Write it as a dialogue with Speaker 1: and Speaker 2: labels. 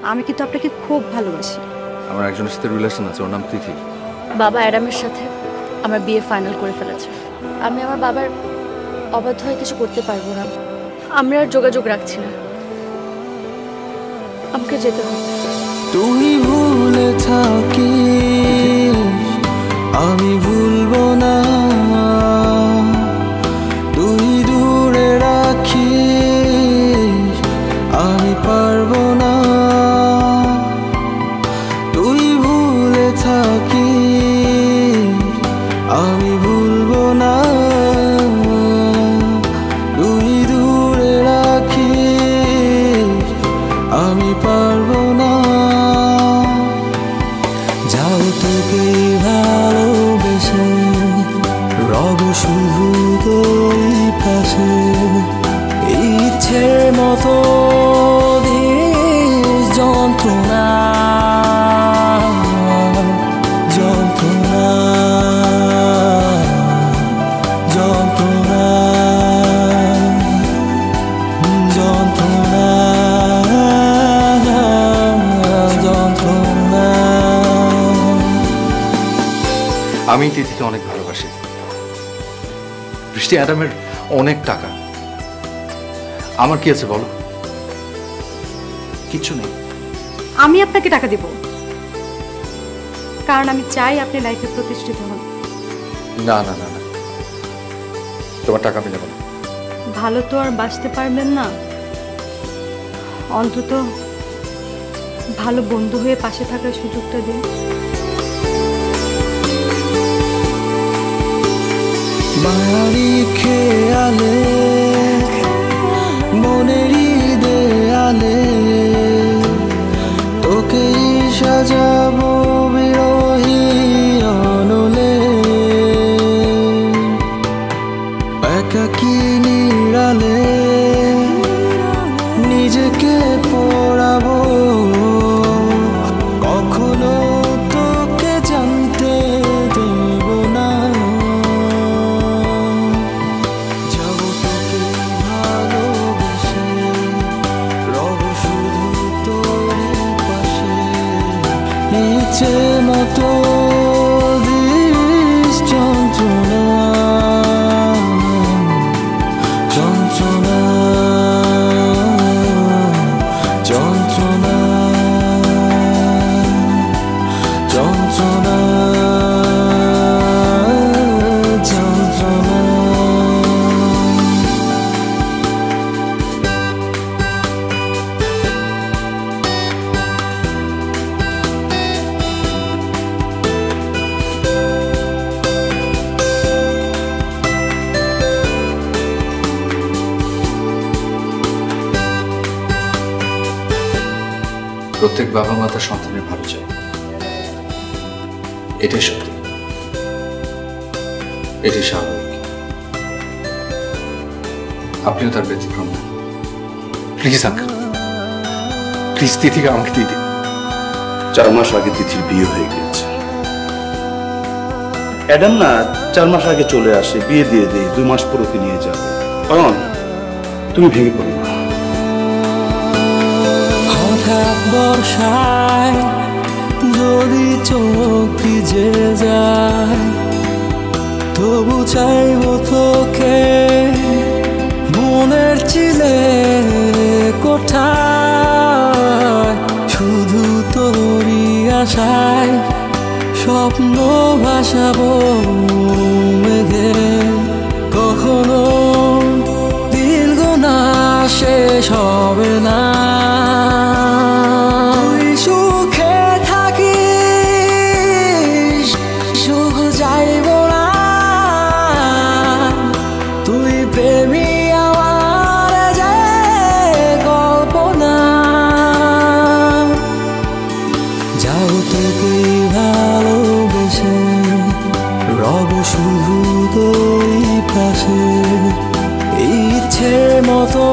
Speaker 1: আমি কিন্তু আপনাকে খুব ভালোবাসি।
Speaker 2: আমার একজনের সাথে রিলেশন আছে, ওর নাম তিথি।
Speaker 3: বাবা অ্যাডামের সাথে আমার বিয়ে ফাইনাল করে ফেলেছে। আমি আমার বাবার অবাধ্য হয়ে কিছু করতে পারবো না। আমরা আর যোগাযোগ রাখছি না, আমাকে যেতে হবে।
Speaker 4: তুই ভুলে থাকিস আমি ভুলবো না, তুই দূরে রাখিস আমি পারবো না। তুই ভুলে থাকিস আমি ভুলবো না, তুই দূরে রাখিস আমি পারবো না। যাও তোকে ভালোবেসে রব শুধু তোর পাশে, ইচ্ছের মতো দিস যন্ত্রণা যন্ত্রণা যন্ত্রণা যন্ত্রণা যন্ত্রণা।
Speaker 2: আমি তিথিকে অনেক ভালোবাসি। বৃষ্টি অ্যাডামের অনেক টাকা, আমার কি আছে বলো? কিছু নেই।
Speaker 1: আমি আপনাকে টাকা দিব, কারণ আমি চাই আপনি লাইফে প্রতিষ্ঠিত হন।
Speaker 2: না না না না, তোমার টাকা আমি নেব না।
Speaker 1: ভালো তো আর বাঁচতে পারবেন না, অন্তত ভালো বন্ধু হয়ে পাশে থাকার সুযোগটা দিন।
Speaker 4: মায়ারি খেয়ালে মনেরই দেয়ালে তোকেই সাজাবো বিরহী অনলে, একাকী নিরালে নিজেকে পড়াবো, কখনো তোকে জানতে দেব না। যাবো তোকে ভালোবেসে রব শুধু তোরই পাশে, ইচ্ছে মতো দিস যন্ত্রণা যন্ত্রণা যন্ত্রণা যন্ত্রণা যন্ত্রণা।
Speaker 2: প্রত্যেক বাবা মা তার সন্তানের ভালো চায়, এটাই সত্যি, এটাই স্বাভাবিক। আপনিও তার ব্যতিক্রম না। প্লিজ আঙ্কেল, প্লিজ তিথিকে আমাকে দিয়ে দিন।
Speaker 5: 4 মাস আগে তিথির বিয়ে হয়ে গেছে। অ্যাডাম না 4 মাস আগে চলে আসে, বিয়ে দিয়ে দেয়, 2 মাস পর ওকে নিয়ে যাবে। কারণ তুমি ভেঙে পড়ো না।
Speaker 4: হঠাৎ বর্ষায় যদি চোখ ভিজে যায়, তবু চাইবো তোকে মনের চিলে কোঠায়, শুধু তোরই আশায় স্বপ্ন ভাসাবো মেঘে, কখনো দিল গোনা শেষ হবে না। তুই সুখে থাকিস, সুখ চাইব না, তুই প্রেমী আমার যে কল্পনা। যাও তোকে ভালোবেসে রব শুধু তোরই পাশে, ইচ্ছের মতো